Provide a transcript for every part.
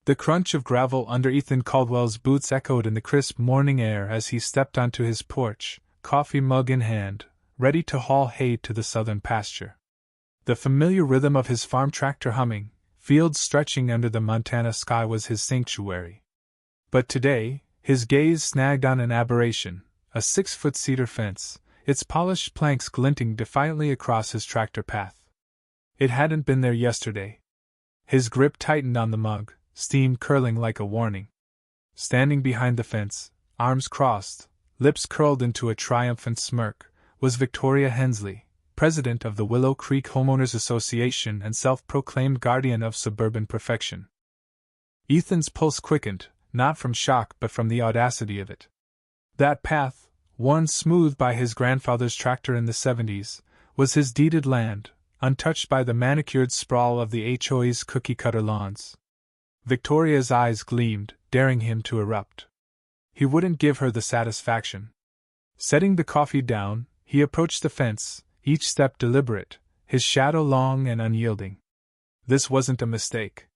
The crunch of gravel under Ethan Caldwell's boots echoed in the crisp morning air as he stepped onto his porch, coffee mug in hand, ready to haul hay to the southern pasture. The familiar rhythm of his farm tractor humming, fields stretching under the Montana sky was his sanctuary. But today, his gaze snagged on an aberration, a 6-foot cedar fence, its polished planks glinting defiantly across his tractor path. It hadn't been there yesterday. His grip tightened on the mug, steam curling like a warning. Standing behind the fence, arms crossed, lips curled into a triumphant smirk, was Victoria Hensley, president of the Willow Creek Homeowners Association and self-proclaimed guardian of suburban perfection. Ethan's pulse quickened, not from shock but from the audacity of it. That path, worn smooth by his grandfather's tractor in the 70s, was his deeded land, untouched by the manicured sprawl of the HOA's cookie-cutter lawns. Victoria's eyes gleamed, daring him to erupt. He wouldn't give her the satisfaction. Setting the coffee down, he approached the fence, each step deliberate, his shadow long and unyielding. This wasn't a mistake.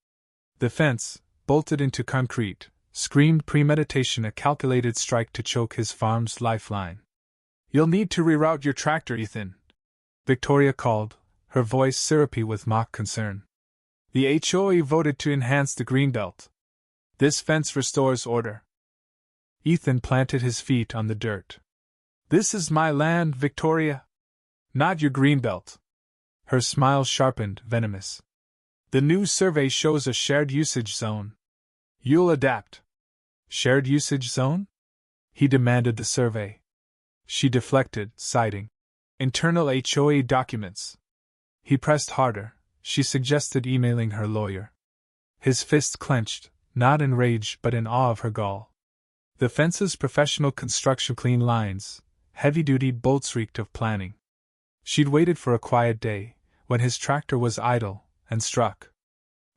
The fence, bolted into concrete, screamed premeditation, a calculated strike to choke his farm's lifeline. "You'll need to reroute your tractor, Ethan," Victoria called, her voice syrupy with mock concern. "The HOA voted to enhance the greenbelt. This fence restores order." Ethan planted his feet on the dirt. "This is my land, Victoria. Not your greenbelt." Her smile sharpened, venomous. "The new survey shows a shared usage zone. You'll adapt." "Shared usage zone?" he demanded the survey. She deflected, citing internal HOA documents. He pressed harder. She suggested emailing her lawyer. His fist clenched, not in rage but in awe of her gall. The fence's professional construction, clean lines, heavy-duty bolts reeked of planning. She'd waited for a quiet day, when his tractor was idle, and struck.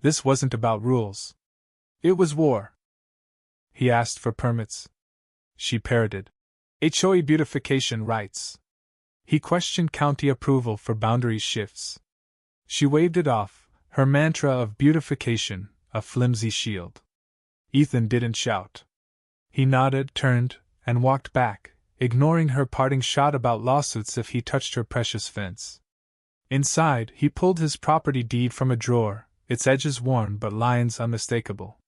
This wasn't about rules. It was war. He asked for permits. She parroted. HOA beautification rights. He questioned county approval for boundary shifts. She waved it off, her mantra of beautification, a flimsy shield. Ethan didn't shout. He nodded, turned, and walked back, ignoring her parting shot about lawsuits if he touched her precious fence. Inside, he pulled his property deed from a drawer, its edges worn but lines unmistakable.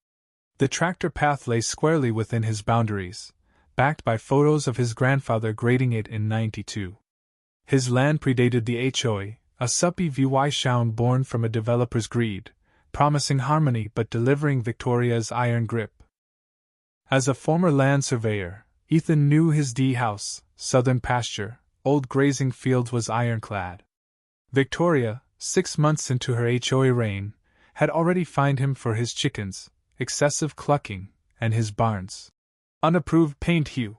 The tractor path lay squarely within his boundaries, backed by photos of his grandfather grading it in '92. His land predated the HOA, a suppy VY Shaun born from a developer's greed, promising harmony but delivering Victoria's iron grip. As a former land surveyor, Ethan knew his D-house, southern pasture, old grazing fields was ironclad. Victoria, 6 months into her HOA reign, had already fined him for his chickens, excessive clucking, and his barn's unapproved paint hue.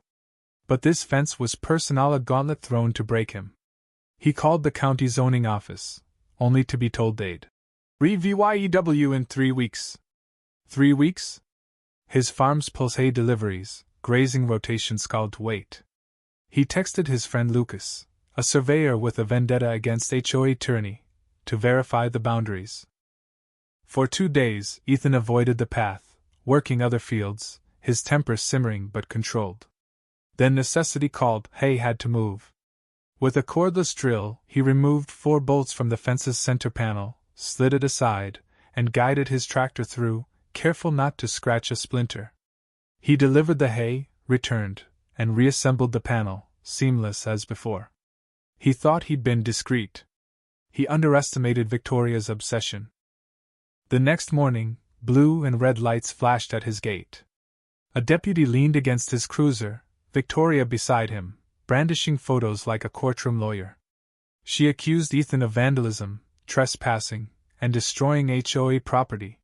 But this fence was personal, a gauntlet thrown to break him. He called the county zoning office, only to be told they'd re-VYEW in 3 weeks. 3 weeks? His farm's pulse hay deliveries, grazing rotations called to wait. He texted his friend Lucas, a surveyor with a vendetta against HOA tyranny, to verify the boundaries. For 2 days, Ethan avoided the path, working other fields, his temper simmering but controlled. Then necessity called, hay had to move. With a cordless drill, he removed 4 bolts from the fence's center panel, slid it aside, and guided his tractor through, careful not to scratch a splinter. He delivered the hay, returned, and reassembled the panel, seamless as before. He thought he'd been discreet. He underestimated Victoria's obsession. The next morning, blue and red lights flashed at his gate. A deputy leaned against his cruiser, Victoria beside him, brandishing photos like a courtroom lawyer. She accused Ethan of vandalism, trespassing, and destroying HOA property.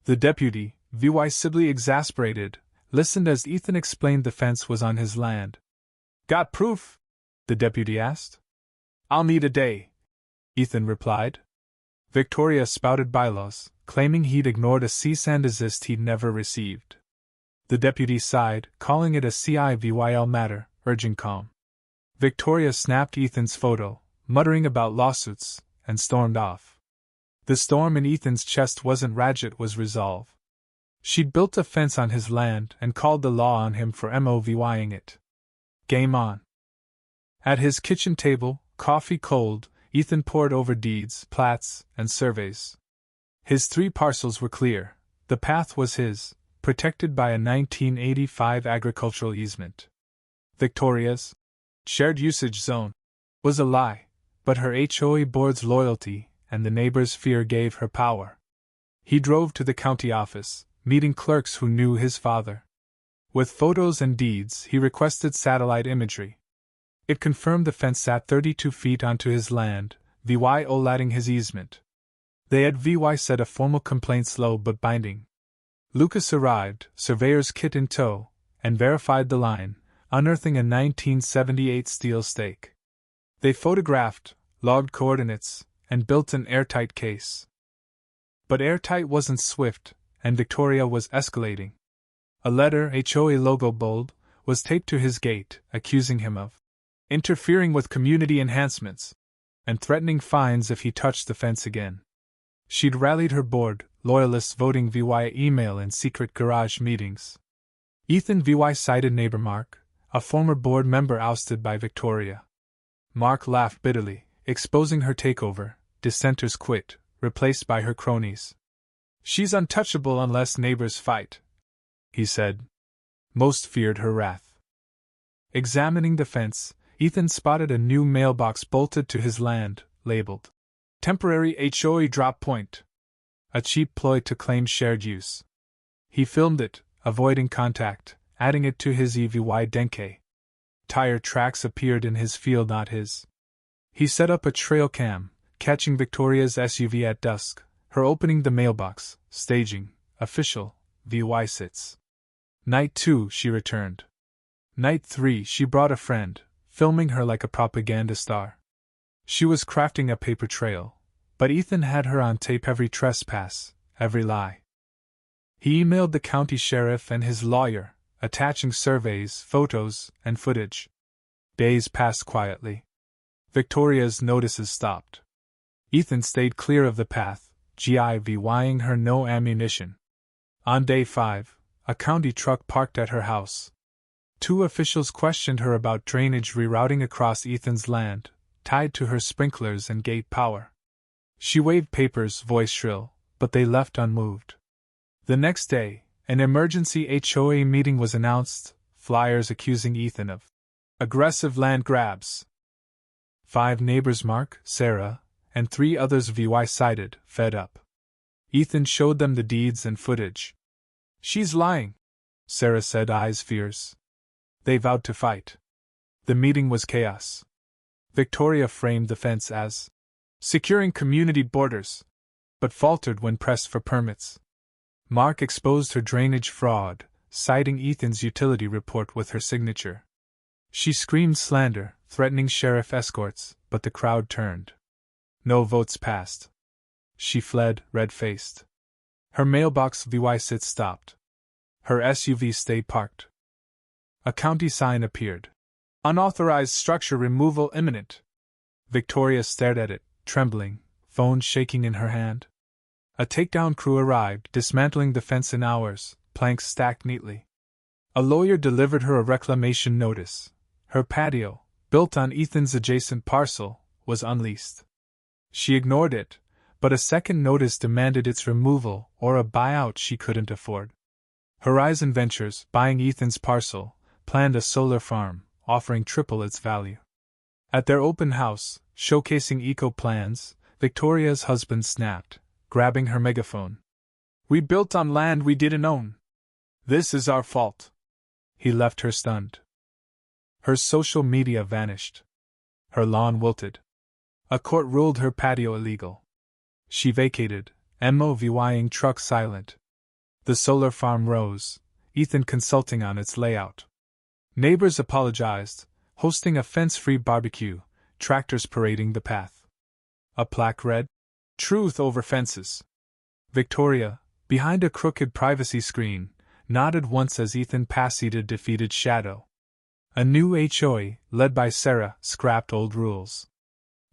The deputy, visibly exasperated, listened as Ethan explained the fence was on his land. "Got proof?" the deputy asked. "I'll need a day," Ethan replied. Victoria spouted bylaws, claiming he'd ignored a cease and desist he'd never received. The deputy sighed, calling it a CIVYL matter, urging calm. Victoria snapped Ethan's photo, muttering about lawsuits, and stormed off. The storm in Ethan's chest wasn't rage, it was resolve. She'd built a fence on his land and called the law on him for MOVYing it. Game on. At his kitchen table, coffee cold, Ethan pored over deeds, plats, and surveys. His 3 parcels were clear. The path was his, protected by a 1985 agricultural easement. Victoria's shared usage zone was a lie, but her HOA board's loyalty and the neighbors' fear gave her power. He drove to the county office, meeting clerks who knew his father. With photos and deeds, he requested satellite imagery. It confirmed the fence sat 32 feet onto his land, VY OLATing his easement. They had VY set a formal complaint slow but binding. Lucas arrived, surveyor's kit in tow, and verified the line, unearthing a 1978 steel stake. They photographed, logged coordinates, and built an airtight case. But airtight wasn't swift, and Victoria was escalating. A letter, HOA logo bold, was taped to his gate, accusing him of interfering with community enhancements, and threatening fines if he touched the fence again. She'd rallied her board, loyalists voting via email in secret garage meetings. Ethan VY cited neighbor Mark, a former board member ousted by Victoria. Mark laughed bitterly, exposing her takeover. Dissenters quit, replaced by her cronies. She's untouchable unless neighbors fight, he said. Most feared her wrath. Examining the fence, Ethan spotted a new mailbox bolted to his land, labeled Temporary HOA Drop Point, a cheap ploy to claim shared use. He filmed it, avoiding contact, adding it to his EVY Denke. Tire tracks appeared in his field, not his. He set up a trail cam, catching Victoria's SUV at dusk, her opening the mailbox, staging, official, VY sits. Night 2, she returned. Night 3, she brought a friend, filming her like a propaganda star. She was crafting a paper trail, but Ethan had her on tape every trespass, every lie. He emailed the county sheriff and his lawyer, attaching surveys, photos, and footage. Days passed quietly. Victoria's notices stopped. Ethan stayed clear of the path, GIVYing her no ammunition. On day 5, a county truck parked at her house. 2 officials questioned her about drainage rerouting across Ethan's land, tied to her sprinklers and gate power. She waved papers, voice shrill, but they left unmoved. The next day, an emergency HOA meeting was announced, flyers accusing Ethan of aggressive land grabs. 5 neighbors, Mark, Sarah, and 3 others VY cited, fed up. Ethan showed them the deeds and footage. She's lying, Sarah said, eyes fierce. They vowed to fight. The meeting was chaos. Victoria framed the fence as securing community borders, but faltered when pressed for permits. Mark exposed her drainage fraud, citing Ethan's utility report with her signature. She screamed slander, threatening sheriff escorts, but the crowd turned. No votes passed. She fled, red-faced. Her mailbox VY sit stopped. Her SUV stayed parked. A county sign appeared. Unauthorized structure removal imminent. Victoria stared at it, trembling, phone shaking in her hand. A takedown crew arrived, dismantling the fence in hours, planks stacked neatly. A lawyer delivered her a reclamation notice. Her patio, built on Ethan's adjacent parcel, was unleased. She ignored it, but a second notice demanded its removal or a buyout she couldn't afford. Horizon Ventures, buying Ethan's parcel, planned a solar farm, offering triple its value. At their open house, showcasing eco-plans, Victoria's husband snapped, grabbing her megaphone. We built on land we didn't own. This is our fault. He left her stunned. Her social media vanished. Her lawn wilted. A court ruled her patio illegal. She vacated, MOVYing truck silent. The solar farm rose, Ethan consulting on its layout. Neighbors apologized, hosting a fence-free barbecue, tractors parading the path. A plaque read, Truth over fences. Victoria, behind a crooked privacy screen, nodded once as Ethan passed a defeated shadow. A new HOA, led by Sarah, scrapped old rules.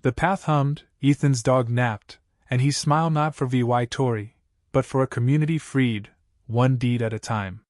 The path hummed, Ethan's dog napped, and he smiled not for VY Tory, but for a community freed, one deed at a time.